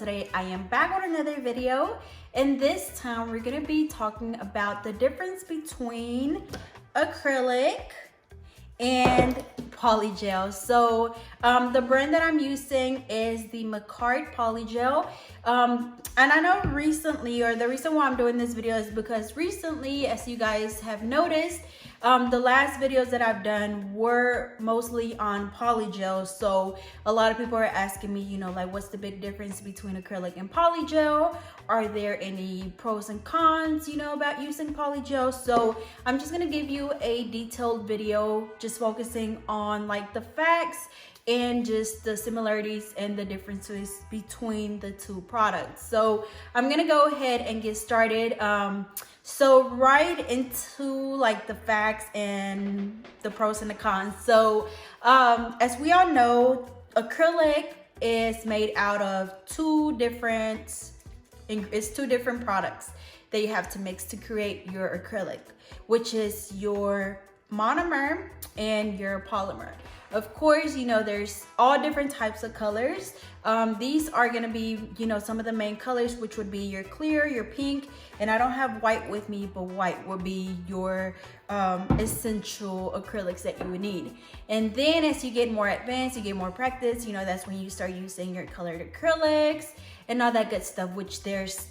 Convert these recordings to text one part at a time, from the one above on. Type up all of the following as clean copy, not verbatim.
today I am back with another video, and this time we're gonna be talking about the difference between acrylic and polygel. So the brand that I'm using is the Polygel. And I know recently, or the reason why I'm doing this video is because recently, as you guys have noticed, the last videos that I've done were mostly on polygel. So a lot of people are asking me, you know, like, what's the big difference between acrylic and polygel? Are there any pros and cons, you know, about using polygel? So I'm just gonna give you a detailed video just focusing on like the facts and just the similarities and the differences between the two products. So I'm gonna go ahead and get started. So right into like the facts and the pros and the cons. So as we all know, acrylic is made out of two different products that you have to mix to create your acrylic, which is your monomer and your polymer. Of course, you know, there's all different types of colors. These are gonna be, you know, some of the main colors, which would be your clear, your pink, and I don't have white with me, but white would be your essential acrylics that you would need. And then as you get more advanced, you get more practice, you know, that's when you start using your colored acrylics and all that good stuff, which there's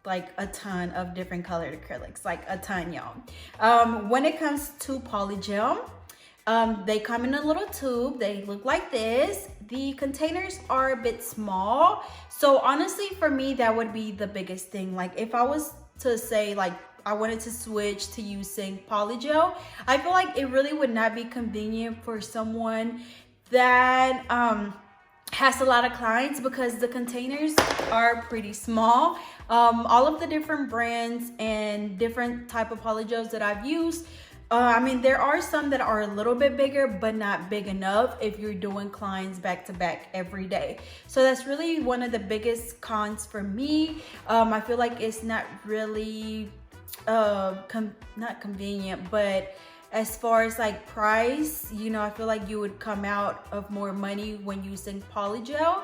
like a ton of different colored acrylics, like a ton, y'all. When it comes to polygel, they come in a little tube. They look like this. The containers are a bit small. So honestly, for me, that would be the biggest thing. Like if I was to say like I wanted to switch to using polygel, I feel like it really would not be convenient for someone that has a lot of clients because the containers are pretty small. All of the different brands and different type of polygels that I've used, I mean, there are some that are a little bit bigger, but not big enough if you're doing clients back to back every day. So that's really one of the biggest cons for me. I feel like it's not really, not convenient, but as far as like price, you know, I feel like you would come out of more money when using polygel.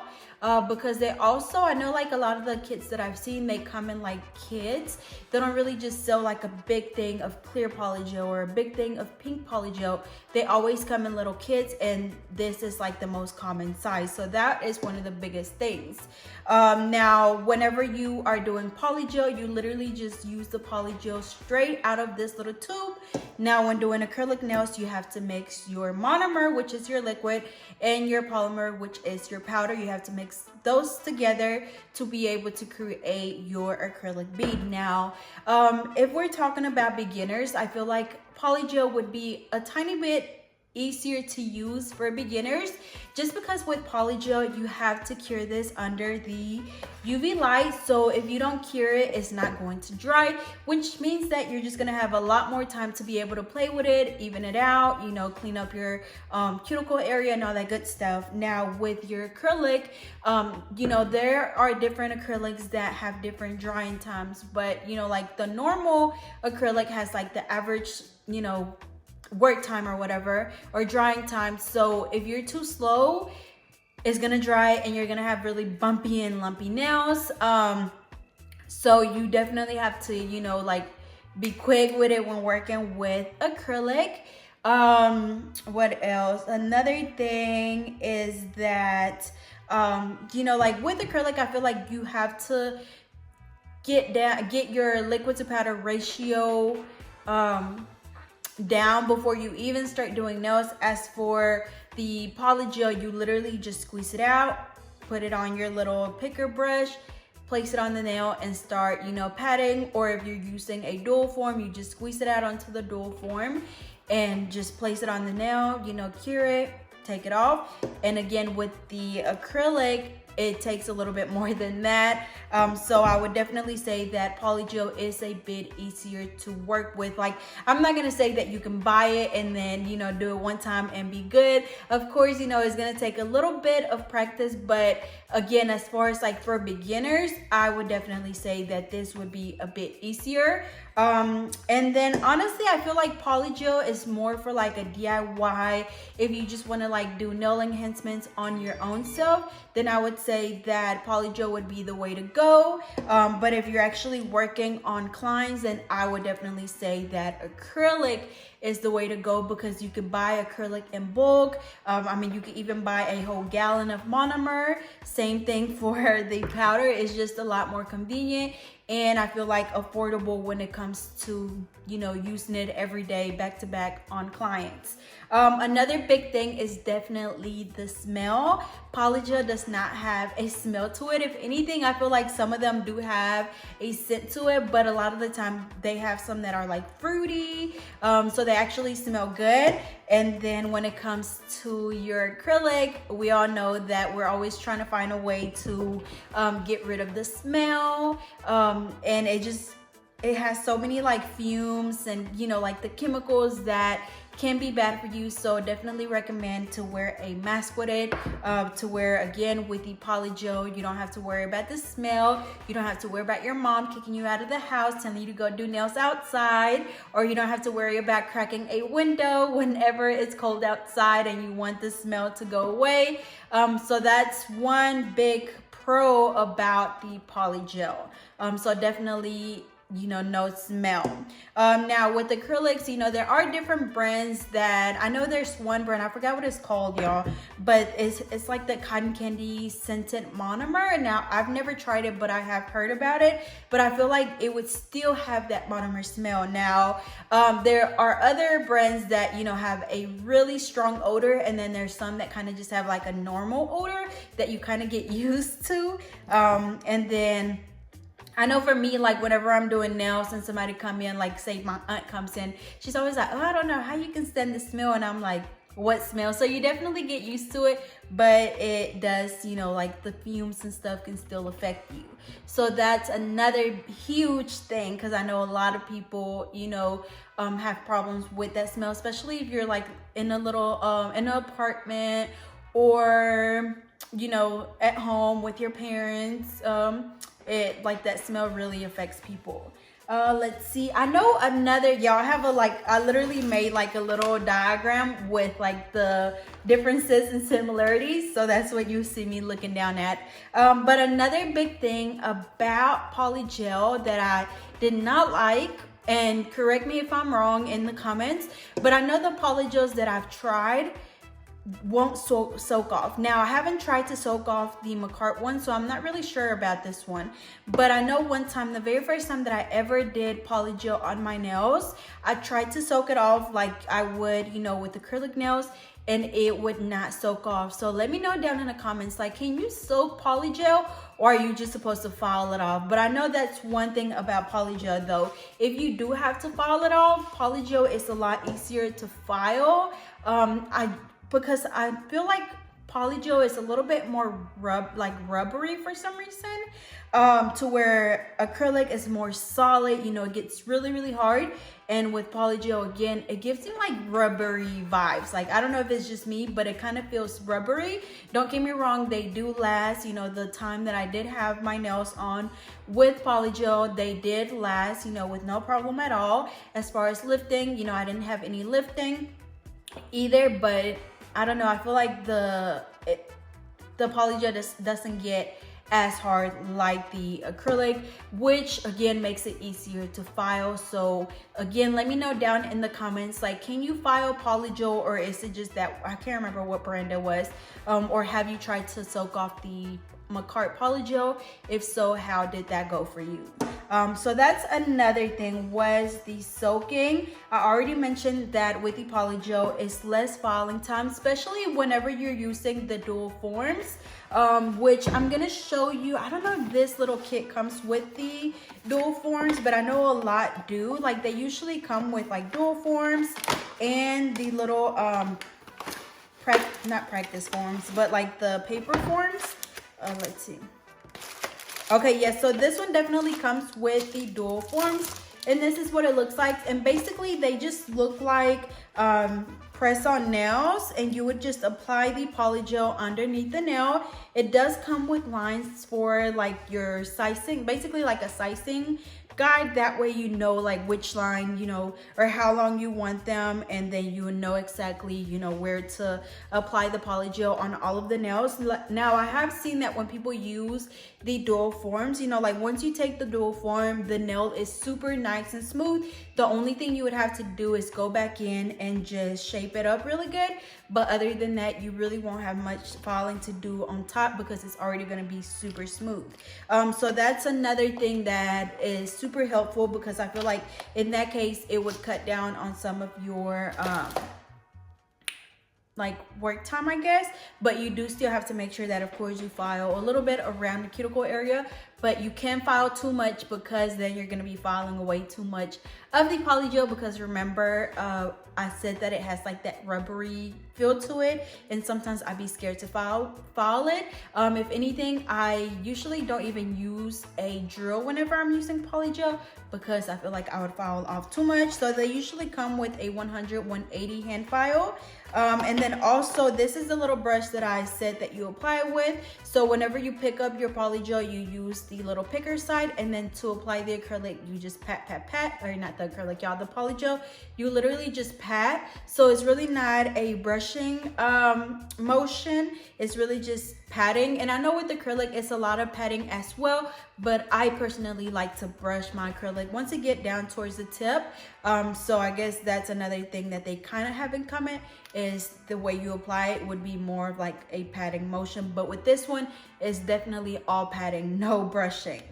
Because they also, I know like a lot of the kits that I've seen, they come in like kits. They don't really just sell like a big thing of clear polygel or a big thing of pink polygel. They always come in little kits, and this is like the most common size. So that is one of the biggest things. Now, whenever you are doing polygel, you literally just use the polygel straight out of this little tube. Now, when doing acrylic nails, you have to mix your monomer, which is your liquid, and your polymer, which is your powder. You have to mix those together to be able to create your acrylic bead. Now, if we're talking about beginners, I feel like polygel would be a tiny bit easier to use for beginners, just because with polygel you have to cure this under the UV light. So if you don't cure it, it's not going to dry, which means that you're just gonna have a lot more time to be able to play with it, even it out, you know, clean up your cuticle area and all that good stuff. Now with your acrylic, you know, there are different acrylics that have different drying times, but you know, like the normal acrylic has like the average, you know, work time or whatever, or drying time. So if you're too slow, it's gonna dry and you're gonna have really bumpy and lumpy nails. So you definitely have to, you know, like be quick with it when working with acrylic. What else? Another thing is that you know, like with acrylic, I feel like you have to get your liquid to powder ratio down before you even start doing nails. As for the polygel, you literally just squeeze it out, put it on your little picker brush, place it on the nail and start, you know, patting. Or if you're using a dual form, you just squeeze it out onto the dual form and just place it on the nail, you know, cure it, take it off. And again, with the acrylic, it takes a little bit more than that. So I would definitely say that polygel is a bit easier to work with. Like, I'm not gonna say that you can buy it and then, you know, do it one time and be good. Of course, you know, it's gonna take a little bit of practice, but again, as far as like for beginners, I would definitely say that this would be a bit easier. And then honestly, I feel like polygel is more for like a DIY. If you just want to like do nail enhancements on your own self, then I would say that polygel would be the way to go. But if you're actually working on clients, then I would definitely say that acrylic is the way to go, because you can buy acrylic in bulk. I mean, you can even buy a whole gallon of monomer. Same thing for the powder. It's just a lot more convenient, and I feel like affordable when it comes to, you know, using it every day back to back on clients. Another big thing is definitely the smell. Polygel does not have a smell to it. If anything, I feel like some of them do have a scent to it, but a lot of the time they have some that are like fruity, so they actually smell good. And then when it comes to your acrylic, we all know that we're always trying to find a way to get rid of the smell, and it has so many like fumes and, you know, like the chemicals that can be bad for you. So definitely recommend to wear a mask with it, to wear again with the polygel. You don't have to worry about the smell. You don't have to worry about your mom kicking you out of the house, telling you to go do nails outside, or you don't have to worry about cracking a window whenever it's cold outside and you want the smell to go away. So that's one big pro about the polygel. So definitely, you know, no smell. Now with acrylics, you know, there are different brands that I know. There's one brand, I forgot what it's called, y'all, but it's like the cotton candy scented monomer. Now I've never tried it, but I have heard about it, but I feel like it would still have that monomer smell. Now there are other brands that, you know, have a really strong odor, and then there's some that kind of just have like a normal odor that you kind of get used to. And then I know for me, like whenever I'm doing nails and somebody come in, like say my aunt comes in, she's always like, oh, I don't know how you can stand the smell. And I'm like, what smell? So you definitely get used to it, but it does, you know, like the fumes and stuff can still affect you. So that's another huge thing, because I know a lot of people, you know, have problems with that smell, especially if you're like in a little, in an apartment, or, you know, at home with your parents. Like that smell really affects people. Let's see, I know another, y'all, I have I literally made like a little diagram with like the differences and similarities, so that's what you see me looking down at. But another big thing about polygel that I did not like, and correct me if I'm wrong in the comments, but I know the polygels that I've tried won't soak off. Now I haven't tried to soak off the Macart one, so I'm not really sure about this one, but I know one time, the very first time that I ever did polygel on my nails, I tried to soak it off like I would, you know, with acrylic nails, and it would not soak off. So let me know down in the comments, like, can you soak polygel, or are you just supposed to file it off? But I know that's one thing about polygel though. If you do have to file it off, polygel is a lot easier to file. Because I feel like polygel is a little bit more rubbery for some reason, to where acrylic is more solid, you know, it gets really, really hard. And with polygel, again, it gives you like rubbery vibes. Like, I don't know if it's just me, but it kind of feels rubbery. Don't get me wrong, they do last. You know, the time that I did have my nails on with polygel, they did last, you know, with no problem at all. As far as lifting, you know, I didn't have any lifting either, but I don't know, I feel like the polygel doesn't get as hard like the acrylic, which again makes it easier to file. So again, let me know down in the comments, like, can you file polygel, or is it just that, I can't remember what brand it was, or have you tried to soak off the Macart polygel? If so, how did that go for you? So that's another thing, was the soaking. I already mentioned that with the polygel, it's less filing time, especially whenever you're using the dual forms, which I'm gonna show you. I don't know if this little kit comes with the dual forms, but I know a lot do. Like, they usually come with like dual forms and the little not practice forms, but like the paper forms. Let's see. Okay, yes, so this one definitely comes with the dual forms, and this is what it looks like. And basically they just look like press-on nails, and you would just apply the polygel underneath the nail. It does come with lines for like your sizing, basically like a sizing guide. That way you know like which line, you know, or how long you want them, and then you know exactly, you know, where to apply the polygel on all of the nails. Now I have seen that when people use the dual forms, you know, like once you take the dual form, the nail is super nice and smooth. The only thing you would have to do is go back in and just shape it up really good, but other than that, you really won't have much filing to do on top because it's already going to be super smooth. So that's another thing that is super helpful, because I feel like in that case it would cut down on some of your like work time, I guess. But you do still have to make sure that of course you file a little bit around the cuticle area, but you can't file too much because then you're going to be filing away too much of the polygel, because remember I said that it has like that rubbery feel to it, and sometimes I'd be scared to file it. If anything, I usually don't even use a drill whenever I'm using polygel, because I feel like I would file off too much. So they usually come with a 100-180 hand file. And then also this is the little brush that I said that you apply with. So whenever you pick up your polygel, you use the little picker side, and then to apply the acrylic, you just pat, pat, pat, or not the acrylic, y'all, the polygel, you literally just pat. So it's really not a brushing motion, it's really just patting. And I know with acrylic it's a lot of patting as well, but I personally like to brush my acrylic once it get down towards the tip. So I guess that's another thing that they kind of have in common, is the way you apply it would be more of like a patting motion, but with this one it's definitely all patting, no brushing.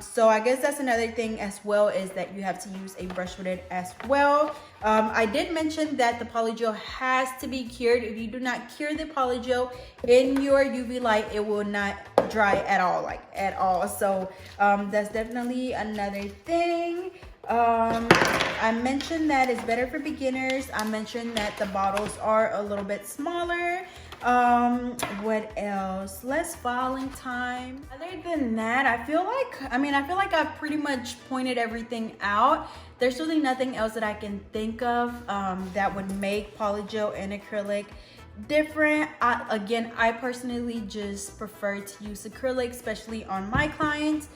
So I guess that's another thing as well, is that you have to use a brush with it as well. I did mention that the polygel has to be cured. If you do not cure the polygel in your UV light, it will not dry at all, like at all. So that's definitely another thing. I mentioned that it's better for beginners. I mentioned that the bottles are a little bit smaller. What else? Less filing time. Other than that, I feel like I've pretty much pointed everything out. There's really nothing else that I can think of that would make polygel and acrylic different. I personally just prefer to use acrylic, especially on my clients.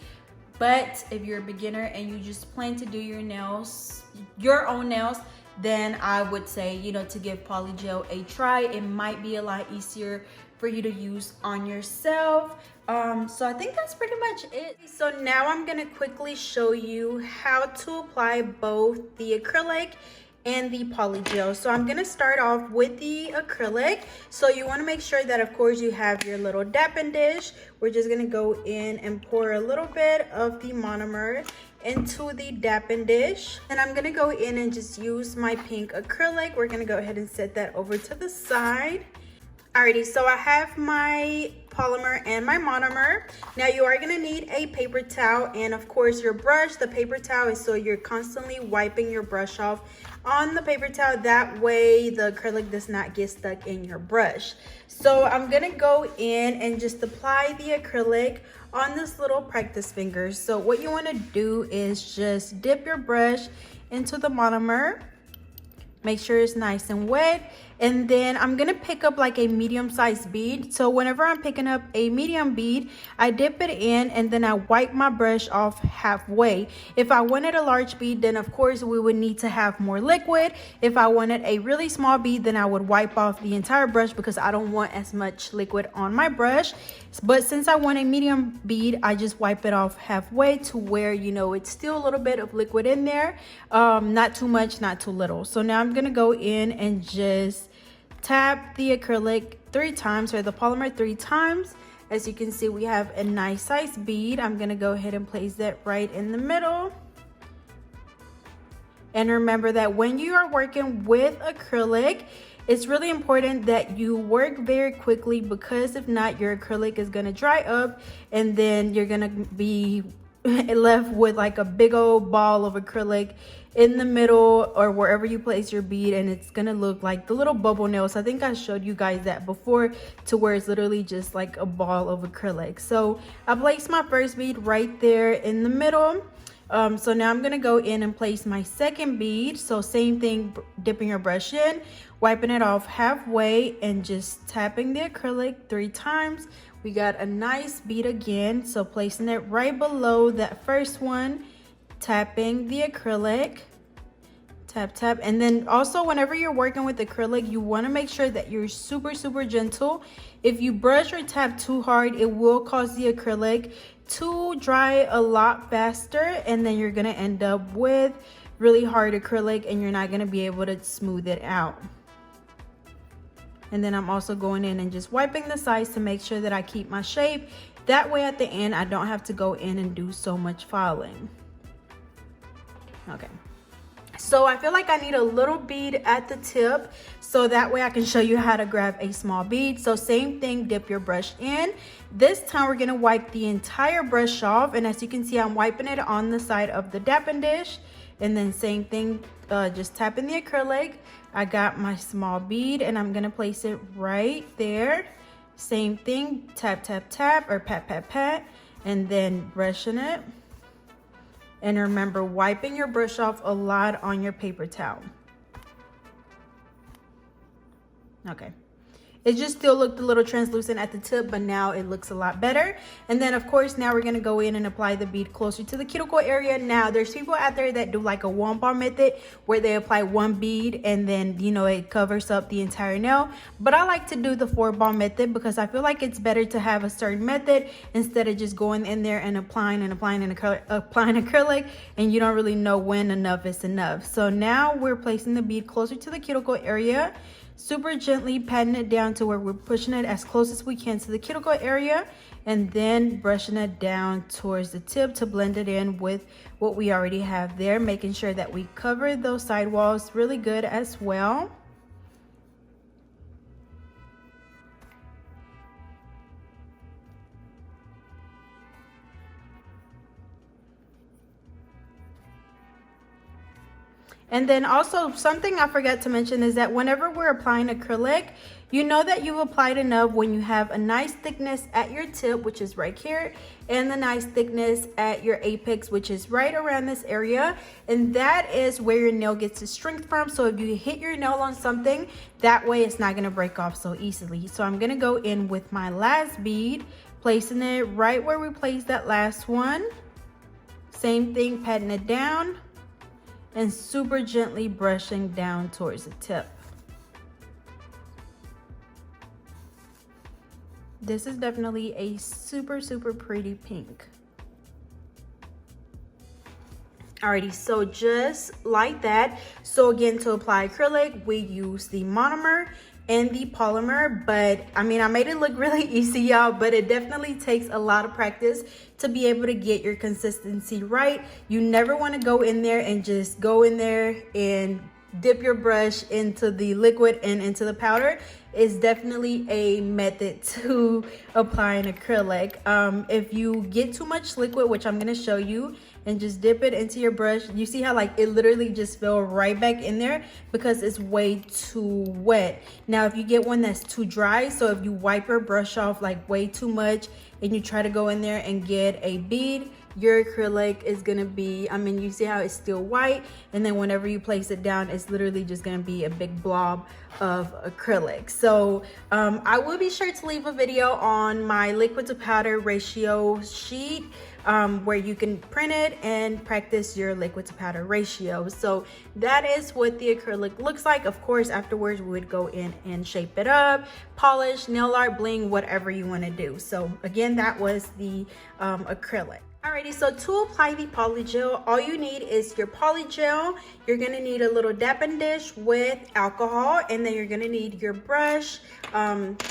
But if you're a beginner and you just plan to do your nails, your own nails, then I would say, you know, to give polygel a try. It might be a lot easier for you to use on yourself. So I think that's pretty much it. So now I'm gonna quickly show you how to apply both the acrylic and the polygel. So I'm gonna start off with the acrylic. So you wanna make sure that of course you have your little dapping dish. We're just gonna go in and pour a little bit of the monomer into the dapping dish. And I'm gonna go in and just use my pink acrylic. We're gonna go ahead and set that over to the side. Alrighty, so I have my polymer and my monomer. Now you are gonna need a paper towel and of course your brush. The paper towel is so you're constantly wiping your brush off on the paper towel. That way the acrylic does not get stuck in your brush. So I'm gonna go in and just apply the acrylic on this little practice finger. So what you wanna do is just dip your brush into the monomer. Make sure it's nice and wet. And then I'm gonna pick up like a medium-sized bead. So whenever I'm picking up a medium bead, I dip it in and then I wipe my brush off halfway. If I wanted a large bead, then of course we would need to have more liquid. If I wanted a really small bead, then I would wipe off the entire brush because I don't want as much liquid on my brush. But since I want a medium bead, I just wipe it off halfway to where, you know, it's still a little bit of liquid in there. Not too much, not too little. So now I'm gonna go in and just tap the acrylic 3 times, or the polymer 3 times. As you can see, we have a nice size bead. I'm gonna go ahead and place that right in the middle. And remember that when you are working with acrylic, it's really important that you work very quickly, because if not, your acrylic is gonna dry up and then you're gonna be left with like a big old ball of acrylic in the middle or wherever you place your bead, and it's gonna look like the little bubble nails. I think I showed you guys that before, to where it's literally just like a ball of acrylic. So I placed my first bead right there in the middle. So now I'm gonna go in and place my second bead. So same thing, dipping your brush in, wiping it off halfway, and just tapping the acrylic 3 times. We got a nice bead again, so placing it right below that first one, tapping the acrylic. Tap, tap. And then also whenever you're working with acrylic, you want to make sure that you're super, super gentle. If you brush or tap too hard, it will cause the acrylic to dry a lot faster, and then you're going to end up with really hard acrylic and you're not going to be able to smooth it out. And then I'm also going in and just wiping the sides to make sure that I keep my shape. That way at the end, I don't have to go in and do so much filing. Okay. So I feel like I need a little bead at the tip, so that way I can show you how to grab a small bead. So same thing, dip your brush in. This time we're gonna wipe the entire brush off, and as you can see, I'm wiping it on the side of the dapping dish. And then same thing, just tapping the acrylic. I got my small bead and I'm gonna place it right there. Same thing, tap, tap, tap, or pat, pat, pat, and then brushing it. And remember, wiping your brush off a lot on your paper towel. Okay. It just still looked a little translucent at the tip, but now it looks a lot better. And then of course, now we're gonna go in and apply the bead closer to the cuticle area. Now there's people out there that do like a one bar method where they apply one bead and then, you know, it covers up the entire nail. But I like to do the 4-bar method because I feel like it's better to have a certain method instead of just going in there and applying and applying and applying acrylic, and you don't really know when enough is enough. So now we're placing the bead closer to the cuticle area, super gently patting it down to where we're pushing it as close as we can to the cuticle area, and then brushing it down towards the tip to blend it in with what we already have there, making sure that we cover those sidewalls really good as well. And then also something I forgot to mention is that whenever we're applying acrylic, you know that you've applied enough when you have a nice thickness at your tip, which is right here, and the nice thickness at your apex, which is right around this area. And that is where your nail gets its strength from. So if you hit your nail on something, that way it's not gonna break off so easily. So I'm gonna go in with my last bead, placing it right where we placed that last one. Same thing, patting it down and super gently brushing down towards the tip. This is definitely a super, super pretty pink. Alrighty, so just like that. So again, to apply acrylic, we use the monomer and the polymer, but I mean, I made it look really easy, y'all, but it definitely takes a lot of practice to be able to get your consistency right. You never want to go in there and just go in there and dip your brush into the liquid and into the powder. Is definitely a method to applying acrylic. If you get too much liquid, which I'm going to show you, and just dip it into your brush, you see how like it literally just fell right back in there because it's way too wet. Now if you get one that's too dry, so if you wipe your brush off like way too much and you try to go in there and get a bead, your acrylic is gonna be, I mean, you see how it's still white, and then whenever you place it down, it's literally just gonna be a big blob of acrylic. So I will be sure to leave a video on my liquid to powder ratio sheet where you can print it and practice your liquid to powder ratio. So that is what the acrylic looks like. Of course, afterwards we would go in and shape it up, polish, nail art, bling, whatever you want to do. So again, that was the acrylic. Alrighty, so to apply the polygel, all you need is your polygel. You're gonna need a little dapping dish with alcohol, and then you're gonna need your brush,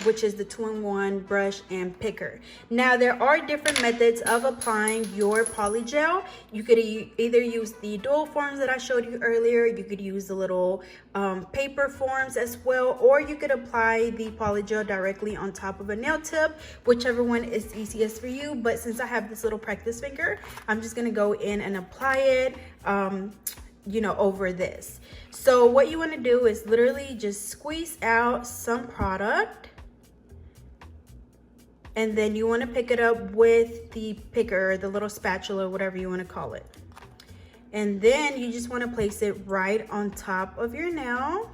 which is the 2-in-1 brush and picker. Now there are different methods of applying your polygel. You could either use the dual forms that I showed you earlier. You could use the little paper forms as well, or you could apply the polygel directly on top of a nail tip, whichever one is easiest for you. But since I have this little practice finger, I'm just gonna go in and apply it you know, over this. So what you want to do is literally just squeeze out some product, and then you want to pick it up with the picker, the little spatula, whatever you want to call it, and then you just want to place it right on top of your nail.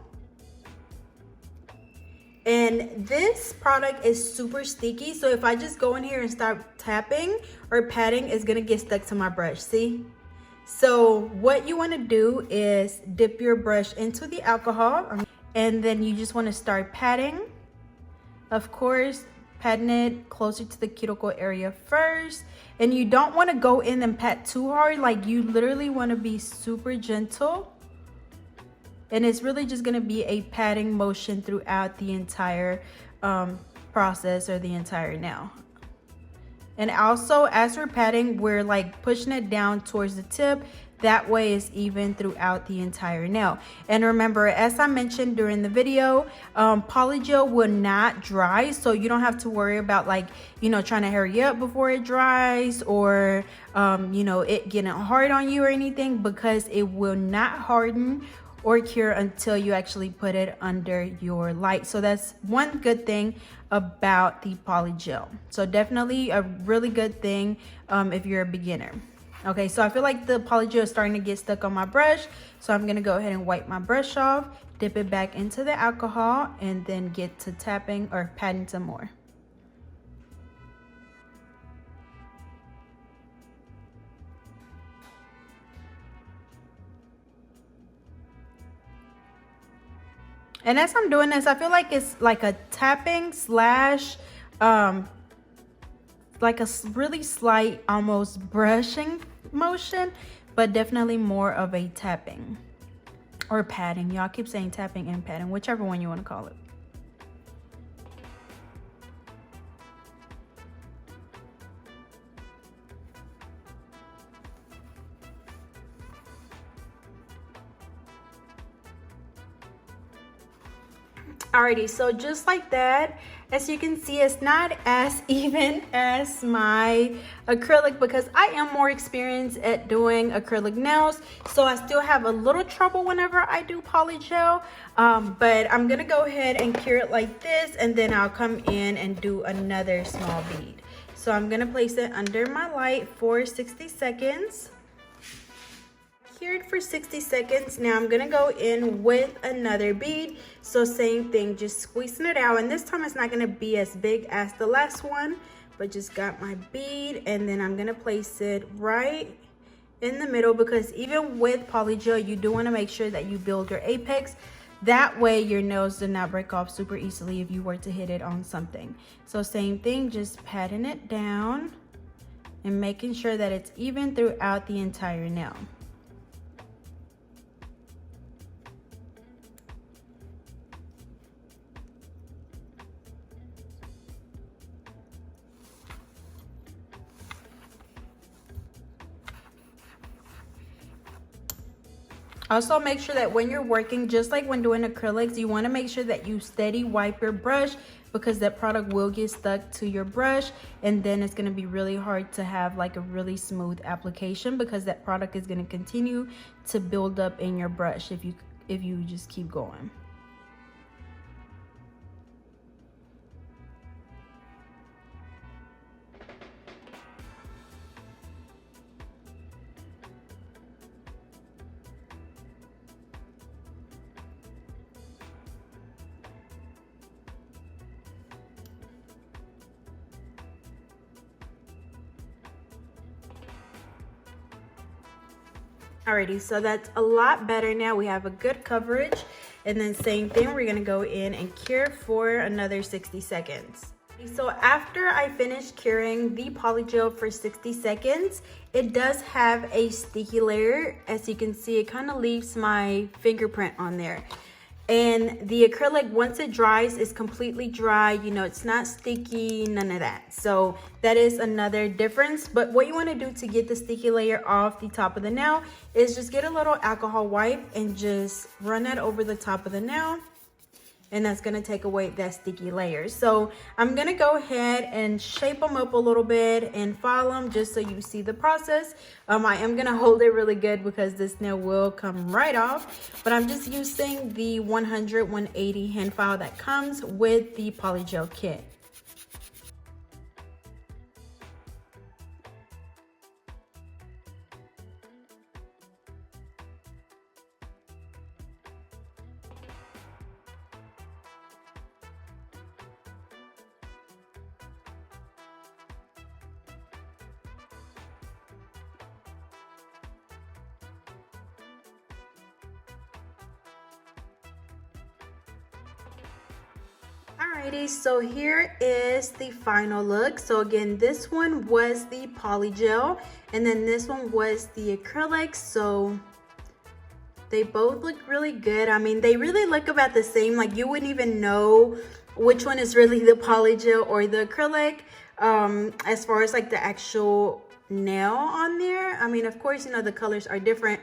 And this product is super sticky, so if I just go in here and start tapping or patting, it's gonna get stuck to my brush. See, So what you want to do is dip your brush into the alcohol, and then you just want to start patting. Of course, patting it closer to the cuticle area first. And you don't want to go in and pat too hard. Like, you literally want to be super gentle. And it's really just going to be a patting motion throughout the entire process, or the entire nail. And also, as we're patting, we're like pushing it down towards the tip. That way it's even throughout the entire nail. And remember, as I mentioned during the video, polygel will not dry, so you don't have to worry about, like, you know, trying to hurry up before it dries, or you know, it getting hard on you or anything, because it will not harden or cure until you actually put it under your light. So that's one good thing about the polygel. So definitely a really good thing if you're a beginner. Okay, so I feel like the polygel is starting to get stuck on my brush, so I'm gonna go ahead and wipe my brush off, dip it back into the alcohol, and then get to tapping or patting some more. And as I'm doing this, I feel like it's like a tapping slash like a really slight, almost brushing motion, but definitely more of a tapping or patting. Y'all keep saying tapping and patting, whichever one you want to call it. Alrighty, so just like that, as you can see, it's not as even as my acrylic, because I am more experienced at doing acrylic nails, so I still have a little trouble whenever I do polygel, but I'm gonna go ahead and cure it like this, and then I'll come in and do another small bead. So I'm gonna place it under my light for 60 seconds. Cured for 60 seconds. Now I'm gonna go in with another bead. So same thing, just squeezing it out, and this time it's not gonna be as big as the last one, but just got my bead, and then I'm gonna place it right in the middle, because even with polygel, you do want to make sure that you build your apex. That way your nails do not break off super easily if you were to hit it on something. So same thing, just patting it down and making sure that it's even throughout the entire nail. Also, make sure that when you're working, just like when doing acrylics, you want to make sure that you steady wipe your brush, because that product will get stuck to your brush, and then it's going to be really hard to have like a really smooth application, because that product is going to continue to build up in your brush if you just keep going. Alrighty, so that's a lot better now. We have a good coverage, and then same thing, we're gonna go in and cure for another 60 seconds. So after I finished curing the polygel for 60 seconds, it does have a sticky layer. As you can see, it kind of leaves my fingerprint on there. And the acrylic, once it dries, is completely dry. You know, it's not sticky, none of that. So that is another difference. But what you want to do to get the sticky layer off the top of the nail is just get a little alcohol wipe and just run that over the top of the nail. And that's going to take away that sticky layer. So I'm going to go ahead and shape them up a little bit and file them just so you see the process. I am going to hold it really good because this nail will come right off. But I'm just using the 100-180 hand file that comes with the polygel kit. Alrighty, so here is the final look. So again, this one was the polygel, and then this one was the acrylic. So they both look really good. I mean, they really look about the same. Like, you wouldn't even know which one is really the polygel or the acrylic, as far as like the actual nail on there. I mean, of course, you know, the colors are different,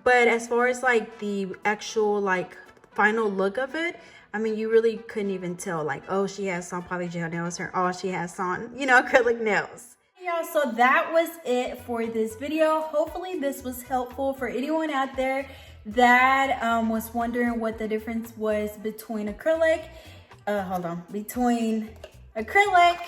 but as far as like the actual like final look of it, I mean, you really couldn't even tell, like, oh, she has on polygel nails, or oh, she has on, you know, acrylic nails. Y'all, so that was it for this video. Hopefully this was helpful for anyone out there that was wondering what the difference was between acrylic, between acrylic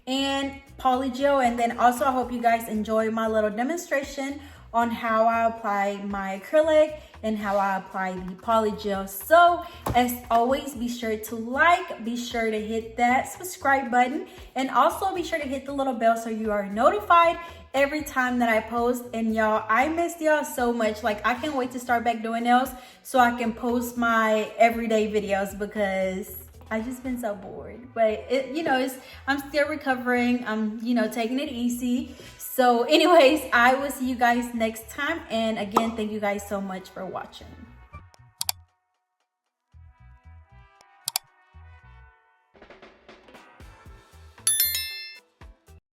and polygel. And then also, I hope you guys enjoy my little demonstration on how I apply my acrylic and how I apply the polygel. So as always, be sure to like, be sure to hit that subscribe button, and also be sure to hit the little bell so you are notified every time that I post. And y'all, I missed y'all so much. Like, I can't wait to start back doing nails so I can post my everyday videos, because I just been so bored. But it, you know, I'm still recovering. I'm, you know, taking it easy. So anyways, I will see you guys next time. And again, thank you guys so much for watching.